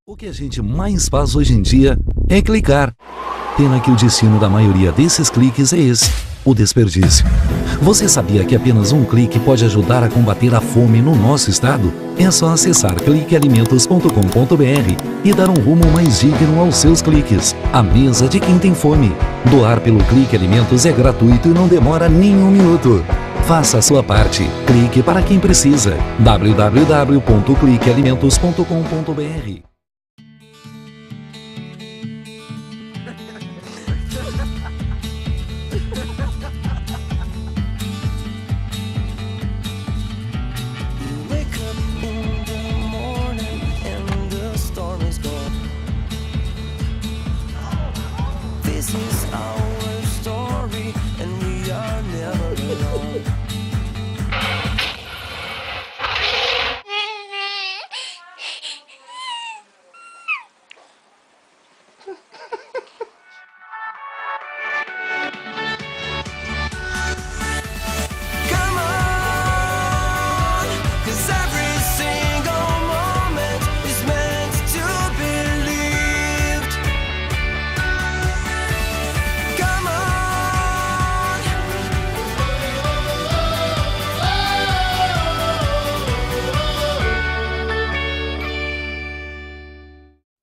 O que a gente mais faz hoje em dia é clicar. Pena que o destino da maioria desses cliques é esse, o desperdício. Você sabia que apenas um clique pode ajudar a combater a fome no nosso estado? É só acessar cliquealimentos.com.br e dar um rumo mais digno aos seus cliques. A mesa de quem tem fome. Doar pelo Clique Alimentos é gratuito e não demora nem um minuto. Faça a sua parte. Clique para quem precisa. www.cliquealimentos.com.br.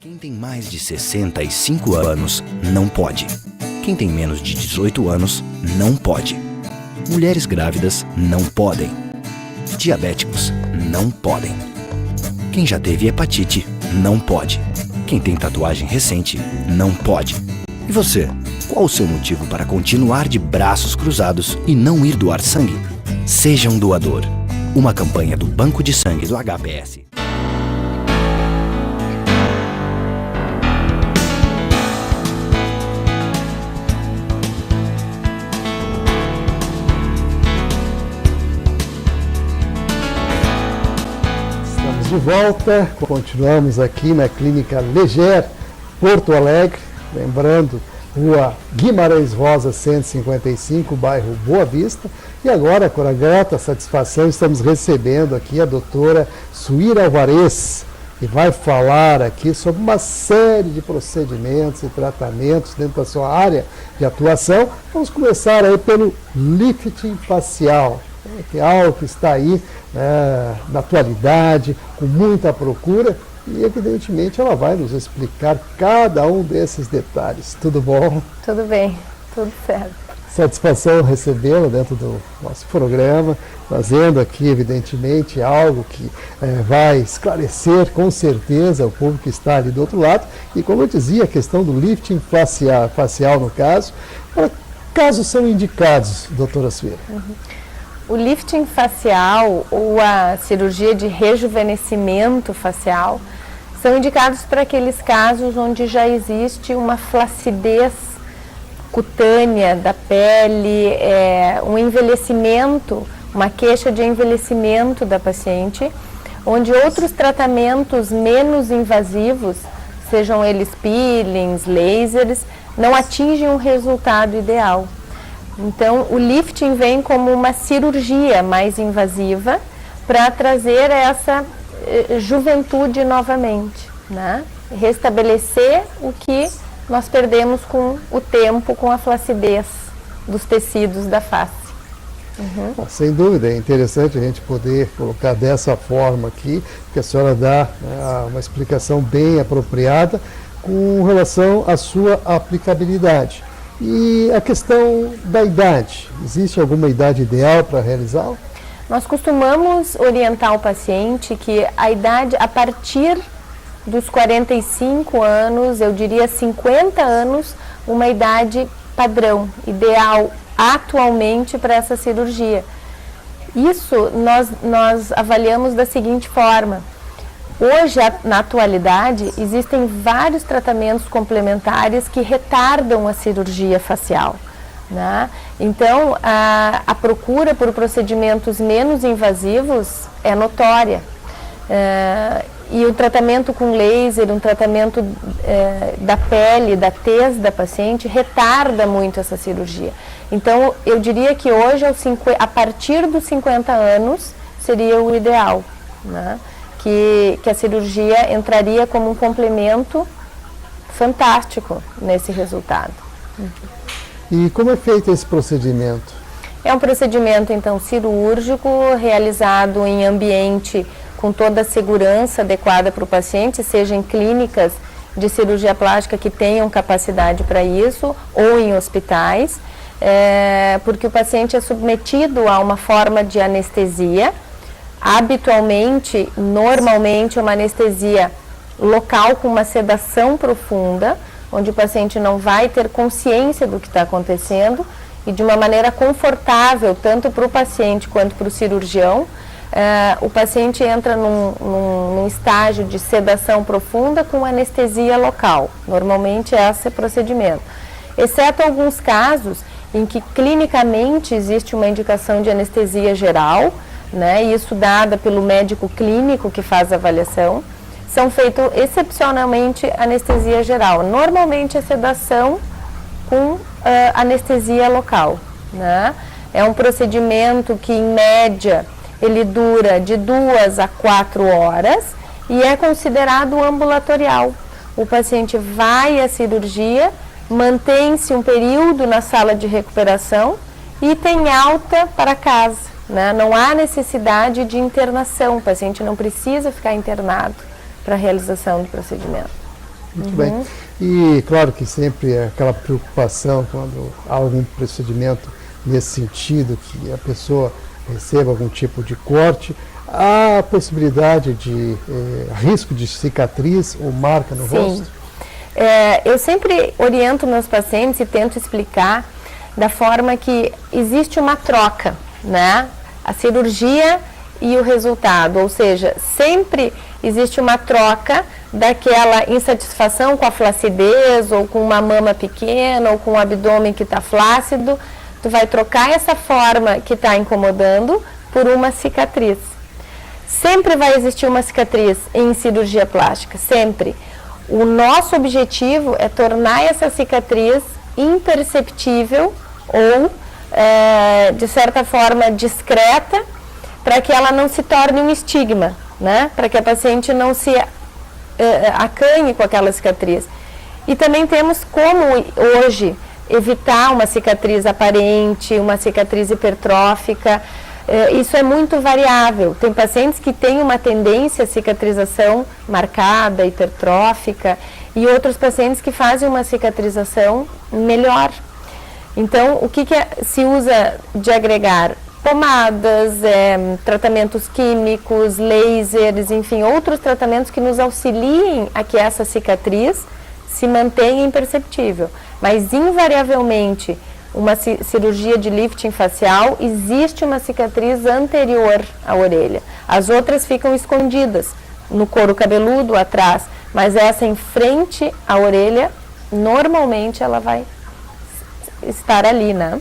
Quem tem mais de 65 anos não pode. Quem tem menos de 18 anos não pode. Mulheres grávidas não podem. Diabéticos não podem. Quem já teve hepatite não pode. Quem tem tatuagem recente não pode. E você, qual o seu motivo para continuar de braços cruzados e não ir doar sangue? Seja um doador. Uma campanha do Banco de Sangue do HPS. De volta, continuamos aqui na Clínica Leger, Porto Alegre, lembrando, Rua Guimarães Rosa 155, bairro Boa Vista. E agora, com a grata satisfação, estamos recebendo aqui a doutora Suíra Alvarez, que vai falar aqui sobre uma série de procedimentos e tratamentos dentro da sua área de atuação. Vamos começar aí pelo lifting facial, que é algo que está aí na atualidade, com muita procura, e evidentemente ela vai nos explicar cada um desses detalhes. Tudo bom? Tudo bem, tudo certo. Satisfação recebê-la dentro do nosso programa, trazendo aqui evidentemente algo que vai esclarecer com certeza o público que está ali do outro lado, e como eu dizia, a questão do lifting facial no caso, casos são indicados, doutora Suíra? O lifting facial ou a cirurgia de rejuvenescimento facial são indicados para aqueles casos onde já existe uma flacidez cutânea da pele, um envelhecimento, uma queixa de envelhecimento da paciente, onde outros tratamentos menos invasivos, sejam eles peelings, lasers, não atingem um resultado ideal. Então, o lifting vem como uma cirurgia mais invasiva para trazer essa juventude novamente, né? Restabelecer o que nós perdemos com o tempo, com a flacidez dos tecidos da face. Bom, sem dúvida, é interessante a gente poder colocar dessa forma aqui, que a senhora dá uma explicação bem apropriada com relação à sua aplicabilidade. E a questão da idade, existe alguma idade ideal para realizá-lo? Nós costumamos orientar o paciente que a idade, a partir dos 45 anos, eu diria 50 anos, uma idade padrão, ideal atualmente para essa cirurgia. Isso nós avaliamos da seguinte forma: Hoje, na atualidade, existem vários tratamentos complementares que retardam a cirurgia facial, né? Então, a procura por procedimentos menos invasivos é notória. E o tratamento com laser, um tratamento da pele, da tez da paciente, retarda muito essa cirurgia. Então, eu diria que hoje, a partir dos 50 anos, seria o ideal, né? Que a cirurgia entraria como um complemento fantástico nesse resultado. E como é feito esse procedimento? É um procedimento, então, cirúrgico, realizado em ambiente com toda a segurança adequada para o paciente, seja em clínicas de cirurgia plástica que tenham capacidade para isso, ou em hospitais, porque o paciente é submetido a uma forma de anestesia, normalmente uma anestesia local com uma sedação profunda, onde o paciente não vai ter consciência do que está acontecendo e de uma maneira confortável, tanto para o paciente quanto para o cirurgião. O paciente entra num estágio de sedação profunda com anestesia local. Normalmente esse é o procedimento. Exceto alguns casos em que clinicamente existe uma indicação de anestesia geral, né, isso dada pelo médico clínico que faz a avaliação, são feitos excepcionalmente anestesia geral. Normalmente a sedação com anestesia local, né? É um procedimento que, em média, ele dura de 2 a 4 horas e é considerado ambulatorial. O paciente vai à cirurgia, mantém-se um período na sala de recuperação e tem alta para casa, né? Não há necessidade de internação, o paciente não precisa ficar internado para a realização do procedimento. Muito bem. E claro que sempre é aquela preocupação quando há algum procedimento nesse sentido, que a pessoa receba algum tipo de corte, há a possibilidade de risco de cicatriz ou marca no rosto? Eu sempre oriento meus pacientes e tento explicar da forma que existe uma troca, né? A cirurgia e o resultado, ou seja, sempre existe uma troca daquela insatisfação com a flacidez ou com uma mama pequena ou com o abdômen que está flácido. Tu vai trocar essa forma que está incomodando por uma cicatriz. Sempre vai existir uma cicatriz em cirurgia plástica, sempre. O nosso objetivo é tornar essa cicatriz imperceptível ou, de certa forma, discreta, para que ela não se torne um estigma, né? Para que a paciente não se acanhe com aquela cicatriz. E também temos como, hoje, evitar uma cicatriz aparente, uma cicatriz hipertrófica. Isso é muito variável. Tem pacientes que têm uma tendência à cicatrização marcada, hipertrófica, e outros pacientes que fazem uma cicatrização melhor. Então, o que se usa de agregar? Pomadas, tratamentos químicos, lasers, enfim, outros tratamentos que nos auxiliem a que essa cicatriz se mantenha imperceptível. Mas, invariavelmente, uma cirurgia de lifting facial, existe uma cicatriz anterior à orelha. As outras ficam escondidas no couro cabeludo, atrás, mas essa em frente à orelha, normalmente ela vai estar ali, né?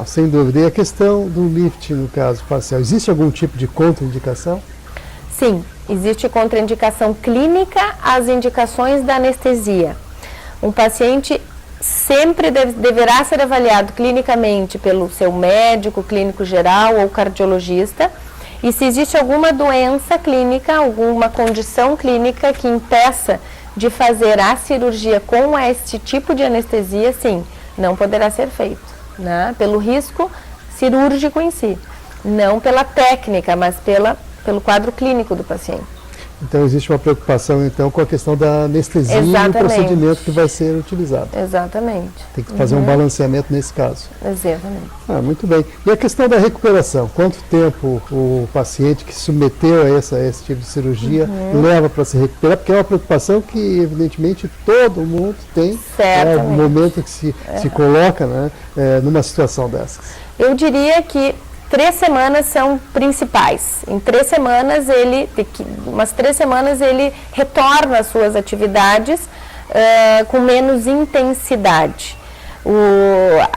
Sem dúvida. E a questão do lifting, no caso facial, existe algum tipo de contraindicação? Sim, existe contraindicação clínica às indicações da anestesia. Um paciente sempre deverá ser avaliado clinicamente pelo seu médico, clínico geral ou cardiologista. E se existe alguma doença clínica, alguma condição clínica que impeça de fazer a cirurgia com este tipo de anestesia, sim, não poderá ser feito, né? Pelo risco cirúrgico em si, não pela técnica, mas pelo quadro clínico do paciente. Então existe uma preocupação então com a questão da anestesia e o procedimento que vai ser utilizado. Exatamente. Tem que fazer um balanceamento nesse caso. Exatamente. Muito bem. E a questão da recuperação? Quanto tempo o paciente que se submeteu a esse tipo de cirurgia leva para se recuperar? Porque é uma preocupação que, evidentemente, todo mundo tem no momento que se coloca, né, numa situação dessas. Eu diria que 3 semanas são principais. Em 3 semanas umas 3 semanas ele retorna às suas atividades com menos intensidade.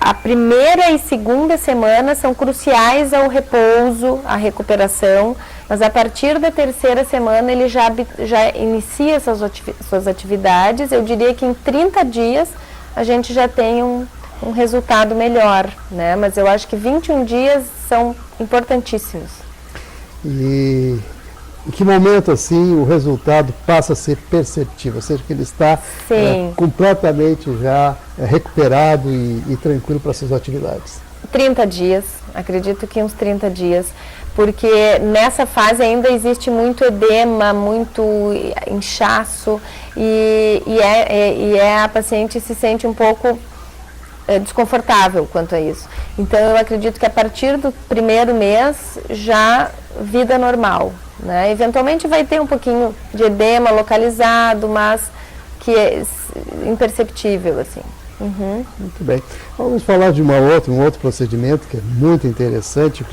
A primeira e segunda semana são cruciais ao repouso, à recuperação, mas a partir da 3ª semana ele já inicia suas atividades. Eu diria que em 30 dias a gente já tem um resultado melhor, né? Mas eu acho que 21 dias são importantíssimos. E em que momento, assim, o resultado passa a ser perceptível? Ou seja, que ele está completamente já recuperado e tranquilo para suas atividades? 30 dias, acredito que uns 30 dias, porque nessa fase ainda existe muito edema, muito inchaço e a paciente se sente um pouco desconfortável quanto a isso. Então eu acredito que a partir do 1º mês já vida normal, né? Eventualmente vai ter um pouquinho de edema localizado, mas que é imperceptível, assim. Muito bem. Vamos falar de um outro procedimento que é muito interessante,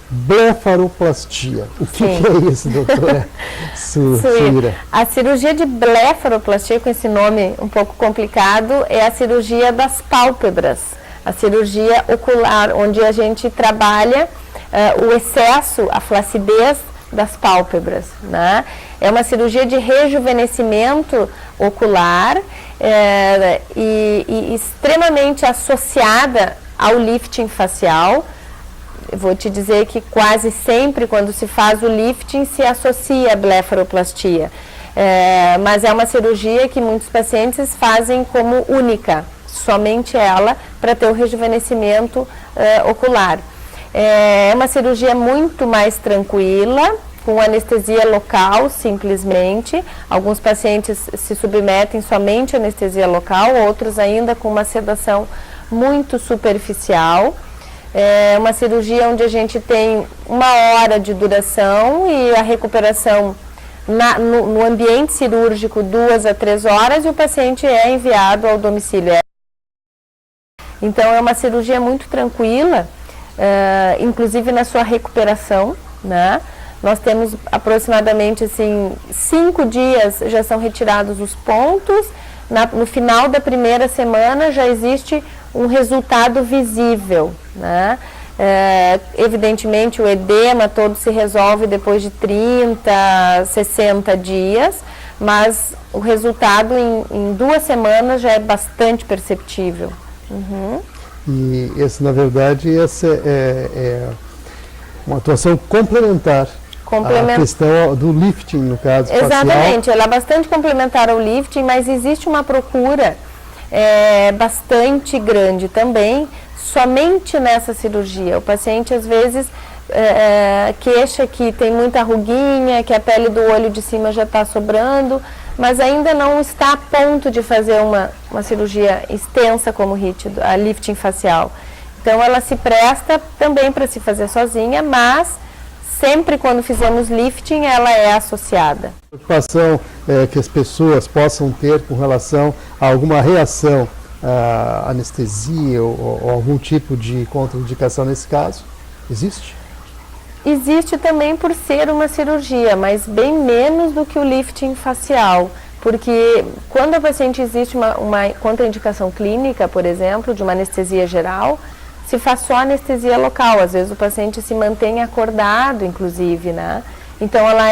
blefaroplastia. O que é isso, doutora Suíra? A cirurgia de blefaroplastia, com esse nome um pouco complicado, é a cirurgia das pálpebras, a cirurgia ocular, onde a gente trabalha o excesso, a flacidez das pálpebras, né? É uma cirurgia de rejuvenescimento ocular e extremamente associada ao lifting facial. Eu vou te dizer que quase sempre quando se faz o lifting se associa a blefaroplastia, mas é uma cirurgia que muitos pacientes fazem como única, somente ela, para ter o rejuvenescimento ocular. É uma cirurgia muito mais tranquila, com anestesia local, simplesmente. Alguns pacientes se submetem somente à anestesia local, outros ainda com uma sedação muito superficial. É uma cirurgia onde a gente tem 1 hora de duração e a recuperação no ambiente cirúrgico 2 a 3 horas e o paciente é enviado ao domicílio. Então é uma cirurgia muito tranquila, inclusive na sua recuperação, né? Nós temos aproximadamente assim, 5 dias já são retirados os pontos, no final da 1ª semana já existe um resultado visível, né? Evidentemente o edema todo se resolve depois de 30, 60 dias, mas o resultado em 2 semanas já é bastante perceptível. E esse, na verdade, essa é uma atuação complementar à questão do lifting, no caso facial. Exatamente, ela é bastante complementar ao lifting, mas existe uma procura bastante grande também, somente nessa cirurgia. O paciente, às vezes, queixa que tem muita ruguinha, que a pele do olho de cima já está sobrando, mas ainda não está a ponto de fazer uma cirurgia extensa como a lifting facial. Então ela se presta também para se fazer sozinha, mas sempre quando fizemos lifting ela é associada. A preocupação que as pessoas possam ter com relação a alguma reação à anestesia ou algum tipo de contraindicação nesse caso, existe? Existe também por ser uma cirurgia, mas bem menos do que o lifting facial, porque quando a paciente existe uma contraindicação clínica, por exemplo, de uma anestesia geral, se faz só anestesia local, às vezes o paciente se mantém acordado, inclusive, né? Então ela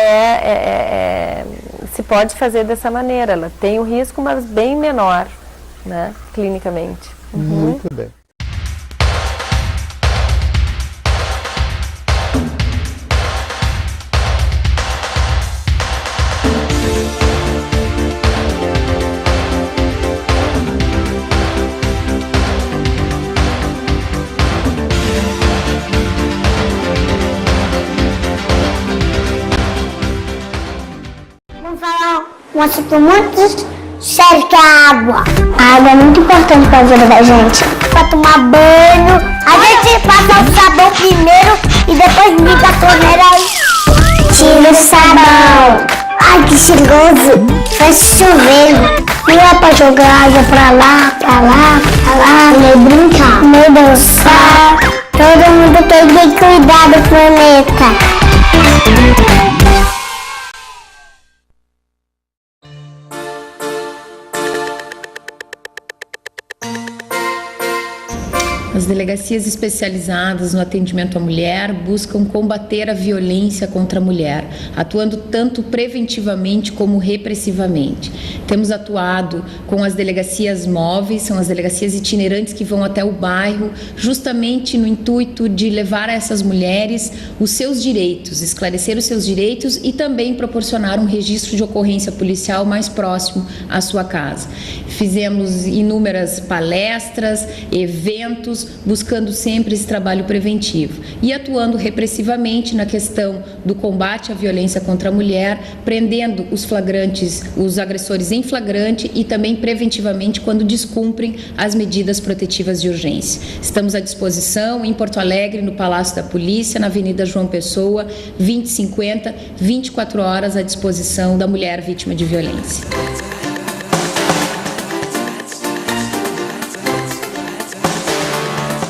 se pode fazer dessa maneira, ela tem o risco, mas bem menor, né, clinicamente. Muito bem. Um assunto muito sério que é a água. A água é muito importante para a vida da gente. Para tomar banho, a gente passa o sabão primeiro e depois liga a torneira e tira o sabão. Ai, que cheiroso. Faz chuveiro. Não é para jogar água para lá, nem brincar, nem dançar. Todo mundo tem que cuidar do planeta. As delegacias especializadas no atendimento à mulher buscam combater a violência contra a mulher, atuando tanto preventivamente como repressivamente. Temos atuado com as delegacias móveis, são as delegacias itinerantes que vão até o bairro, justamente no intuito de levar a essas mulheres os seus direitos, esclarecer os seus direitos e também proporcionar um registro de ocorrência policial mais próximo à sua casa. Fizemos inúmeras palestras, eventos, buscando sempre esse trabalho preventivo e atuando repressivamente na questão do combate à violência contra a mulher, prendendo os flagrantes, os agressores em flagrante e também preventivamente quando descumprem as medidas protetivas de urgência. Estamos à disposição em Porto Alegre, no Palácio da Polícia, na Avenida João Pessoa, 2050, 24 horas à disposição da mulher vítima de violência.